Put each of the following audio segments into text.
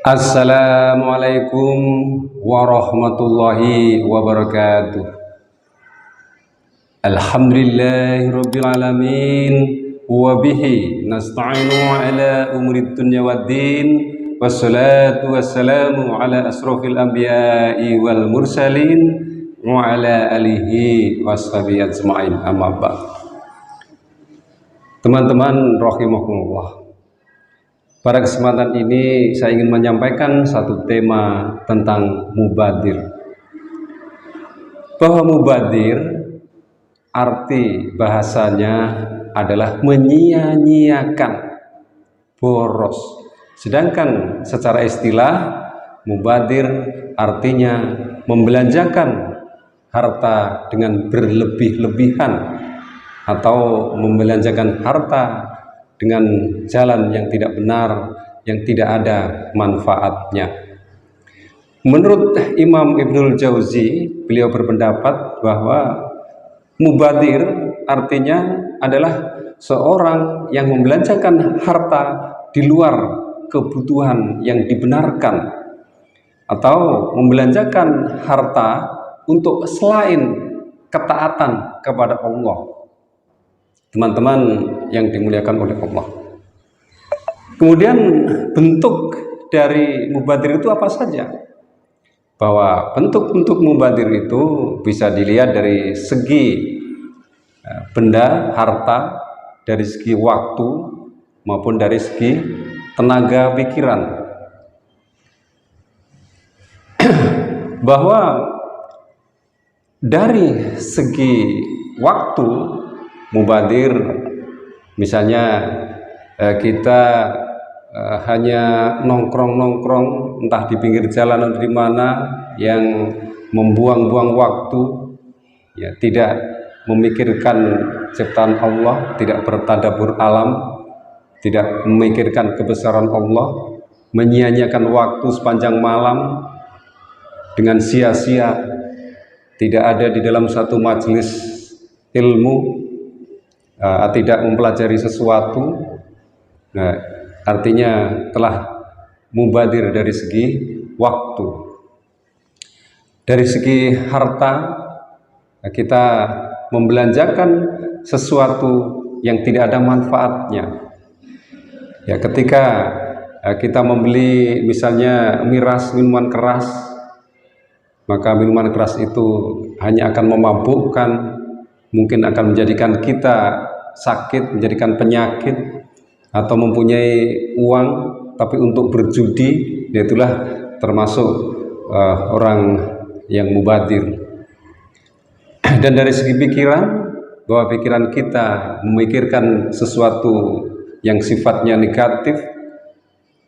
Assalamualaikum warahmatullahi wabarakatuh. Alhamdulillahirabbil alamin wa bihi nasta'inu ala umurid dunya waddin wassalatu wassalamu ala asrofil anbiya'i wal mursalin wa ala alihi washabihi ajma'in, amma ba'd. Teman-teman rahimakumullah, pada kesempatan ini saya ingin menyampaikan satu tema tentang mubadir. Bahwa mubadir arti bahasanya adalah menyia-nyiakan, boros. Sedangkan secara istilah mubadir artinya membelanjakan harta dengan berlebih-lebihan atau membelanjakan harta dengan jalan yang tidak benar, yang tidak ada manfaatnya. Menurut Imam Ibnul Jauzi, beliau berpendapat bahwa mubadir artinya adalah seorang yang membelanjakan harta di luar kebutuhan yang dibenarkan, atau membelanjakan harta untuk selain ketaatan kepada Allah. Teman-teman yang dimuliakan oleh Allah. Kemudian bentuk dari mubadir itu apa saja? Bahwa bentuk-bentuk mubadir itu bisa dilihat dari segi benda, harta, dari segi waktu, maupun dari segi tenaga pikiran. Bahwa dari segi waktu, mubadir misalnya kita hanya nongkrong-nongkrong entah di pinggir jalan atau di mana, yang membuang-buang waktu, ya, tidak memikirkan ciptaan Allah, tidak bertadabbur alam, tidak memikirkan kebesaran Allah, menyia-nyiakan waktu sepanjang malam dengan sia-sia, tidak ada di dalam satu majelis ilmu, tidak mempelajari sesuatu. Nah, artinya telah mubadir dari segi waktu. Dari segi harta, kita membelanjakan sesuatu yang tidak ada manfaatnya. Ya, ketika kita membeli misalnya miras, minuman keras, maka minuman keras itu hanya akan memabukkan, mungkin akan menjadikan kita sakit, menjadikan penyakit, atau mempunyai uang tapi untuk berjudi, itulah termasuk orang yang mubadir. Dan dari segi pikiran, bahwa pikiran kita memikirkan sesuatu yang sifatnya negatif,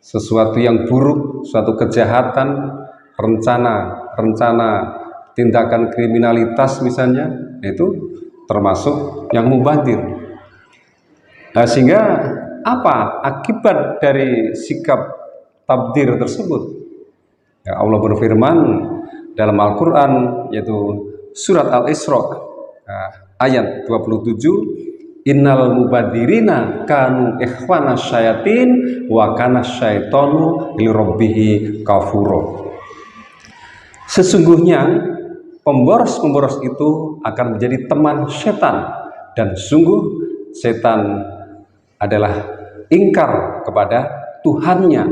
sesuatu yang buruk, suatu kejahatan, rencana tindakan kriminalitas misalnya, itu termasuk yang mubadir. Nah, sehingga apa akibat dari sikap tabdir tersebut? Ya, Allah berfirman dalam Al-Quran, yaitu surat Al-Isra ayat 27, innal mubadirina kanu ikhwana syayatin wa kana syaitonu lirabbihi kafuro. Sesungguhnya pemboros-pemboros itu akan menjadi teman setan, dan sungguh setan adalah ingkar kepada Tuhannya.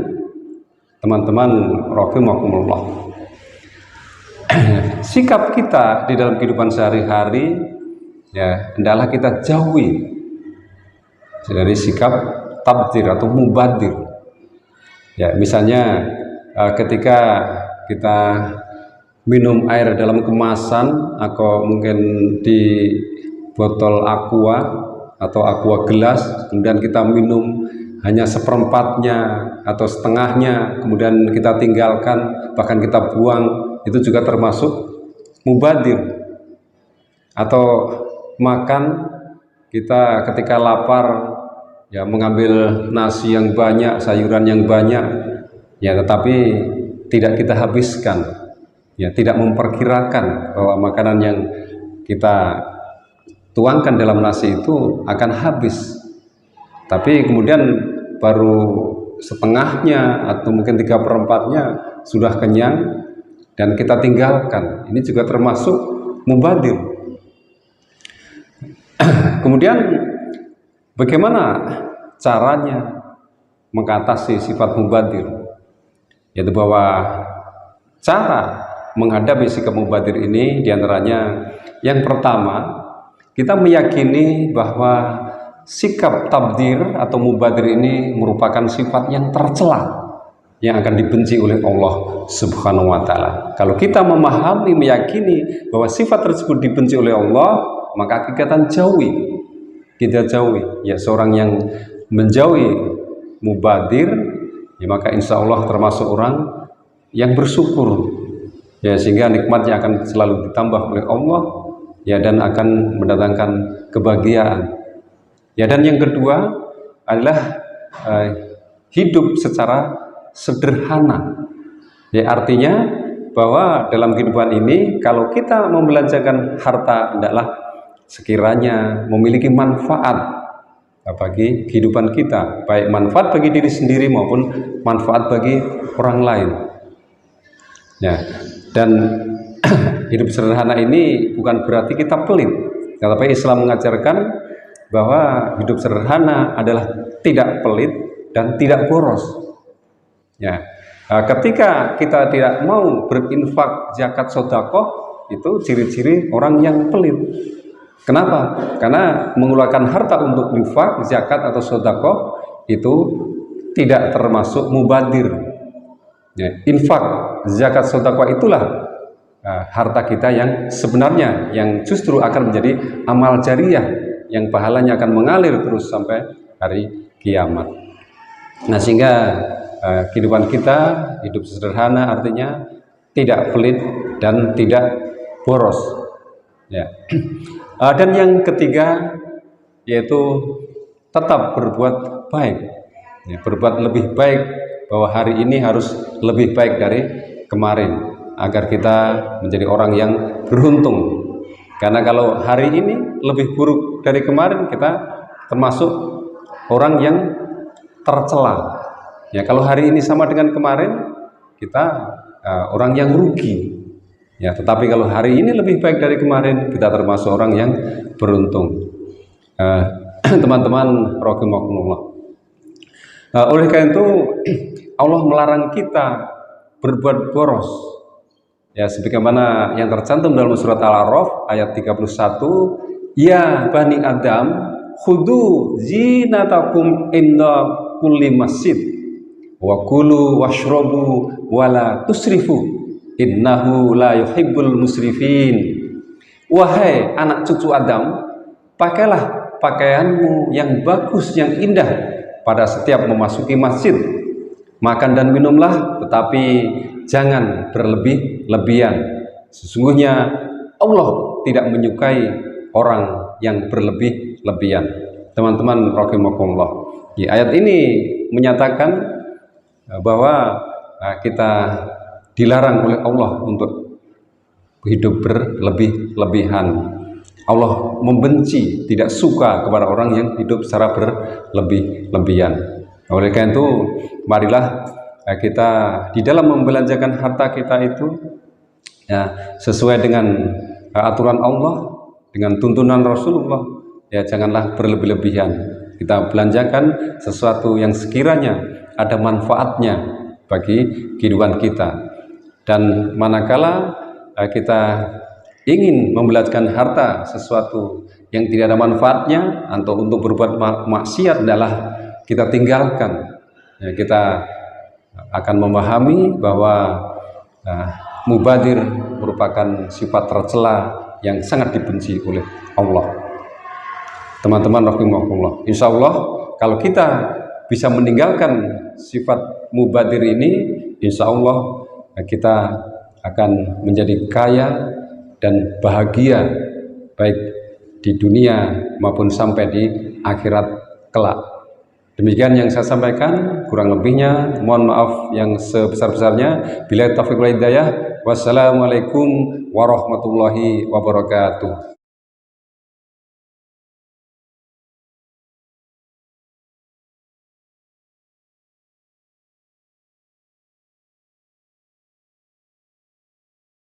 Teman-teman rahimakumullah, sikap kita di dalam kehidupan sehari-hari, ya, hendaklah kita jauhi dari sikap tabdir atau mubadir. Ya, misalnya ketika kita minum air dalam kemasan, atau mungkin di botol aqua atau aqua gelas, kemudian kita minum hanya seperempatnya atau setengahnya, kemudian kita tinggalkan, bahkan kita buang, itu juga termasuk mubadir. Atau makan, kita ketika lapar, ya, mengambil nasi yang banyak, sayuran yang banyak, ya, tetapi tidak kita habiskan. Ya, tidak memperkirakan bahwa makanan yang kita tuangkan dalam nasi itu akan habis, tapi kemudian baru setengahnya atau mungkin 3/4-nya sudah kenyang dan kita tinggalkan. Ini juga termasuk mubadir. Kemudian bagaimana caranya mengatasi sifat mubadir? Yaitu bahwa cara menghadapi sikap mubadir ini diantaranya yang pertama, kita meyakini bahwa sikap tabdir atau mubadir ini merupakan sifat yang tercela yang akan dibenci oleh Allah Subhanahu wa Ta'ala. Kalau kita memahami, meyakini bahwa sifat tersebut dibenci oleh Allah, maka kita jauhi. Kita jauhi. Ya, seorang yang menjauhi mubadir, ya maka insya Allah termasuk orang yang bersyukur. Ya, sehingga nikmatnya akan selalu ditambah oleh Allah, ya, dan akan mendatangkan kebahagiaan. Ya, dan yang kedua adalah hidup secara sederhana. Ya, artinya bahwa dalam kehidupan ini kalau kita membelanjakan harta hendaklah sekiranya memiliki manfaat bagi kehidupan kita, baik manfaat bagi diri sendiri maupun manfaat bagi orang lain. Ya, dan hidup sederhana ini bukan berarti kita pelit. Tetapi Islam mengajarkan bahwa hidup sederhana adalah tidak pelit dan tidak boros. Ya, ketika kita tidak mau berinfak zakat sedekah, itu ciri-ciri orang yang pelit. Kenapa? Karena mengeluarkan harta untuk infak, zakat atau sedekah itu tidak termasuk mubadir. Ya, infak, zakat, sedekah itulah harta kita yang sebenarnya, yang justru akan menjadi amal jariyah, yang pahalanya akan mengalir terus sampai hari kiamat. Nah, sehingga kehidupan kita hidup sederhana artinya tidak pelit dan tidak boros. Ya. Dan yang ketiga yaitu tetap berbuat baik. Ya, berbuat lebih baik, bahwa hari ini harus lebih baik dari kemarin agar kita menjadi orang yang beruntung. Karena kalau hari ini lebih buruk dari kemarin, kita termasuk orang yang tercela. Ya, kalau hari ini sama dengan kemarin, kita orang yang rugi. Ya, tetapi kalau hari ini lebih baik dari kemarin, kita termasuk orang yang beruntung. Teman-teman rahimakumullah. Oleh karena itu Allah melarang kita berbuat boros. Ya, sebagaimana yang tercantum dalam surat Al-A'raf ayat 31, ya bani Adam, khudu zinatakum inda kulli masjid wa kulu washrabu wala tusrifu innahu la yuhibbul musrifin. Wahai anak cucu Adam, pakailah pakaianmu yang bagus, yang indah pada setiap memasuki masjid. Makan dan minumlah, tetapi jangan berlebih-lebihan. Sesungguhnya Allah tidak menyukai orang yang berlebih-lebihan. Teman-teman rahimakumullah. Ayat ini menyatakan bahwa kita dilarang oleh Allah untuk hidup berlebih-lebihan. Allah membenci, tidak suka kepada orang yang hidup secara berlebih-lebihan. Oleh karena itu, marilah kita di dalam membelanjakan harta kita itu ya, sesuai dengan aturan Allah, dengan tuntunan Rasulullah. Ya, janganlah berlebih-lebihan. Kita belanjakan sesuatu yang sekiranya ada manfaatnya bagi kehidupan kita. Dan manakala kita ingin membelanjakan harta sesuatu yang tidak ada manfaatnya atau untuk berbuat maksiat, adalah kita tinggalkan. Ya, kita akan memahami bahwa mubadir merupakan sifat tercela yang sangat dibenci oleh Allah. Teman-teman rahimakumullah, insya Allah kalau kita bisa meninggalkan sifat mubadir ini, insya Allah kita akan menjadi kaya dan bahagia, baik di dunia maupun sampai di akhirat kelak. Demikian yang saya sampaikan, kurang lebihnya mohon maaf yang sebesar-besarnya. Billahi taufiq wal hidayah. Wassalamualaikum warahmatullahi wabarakatuh.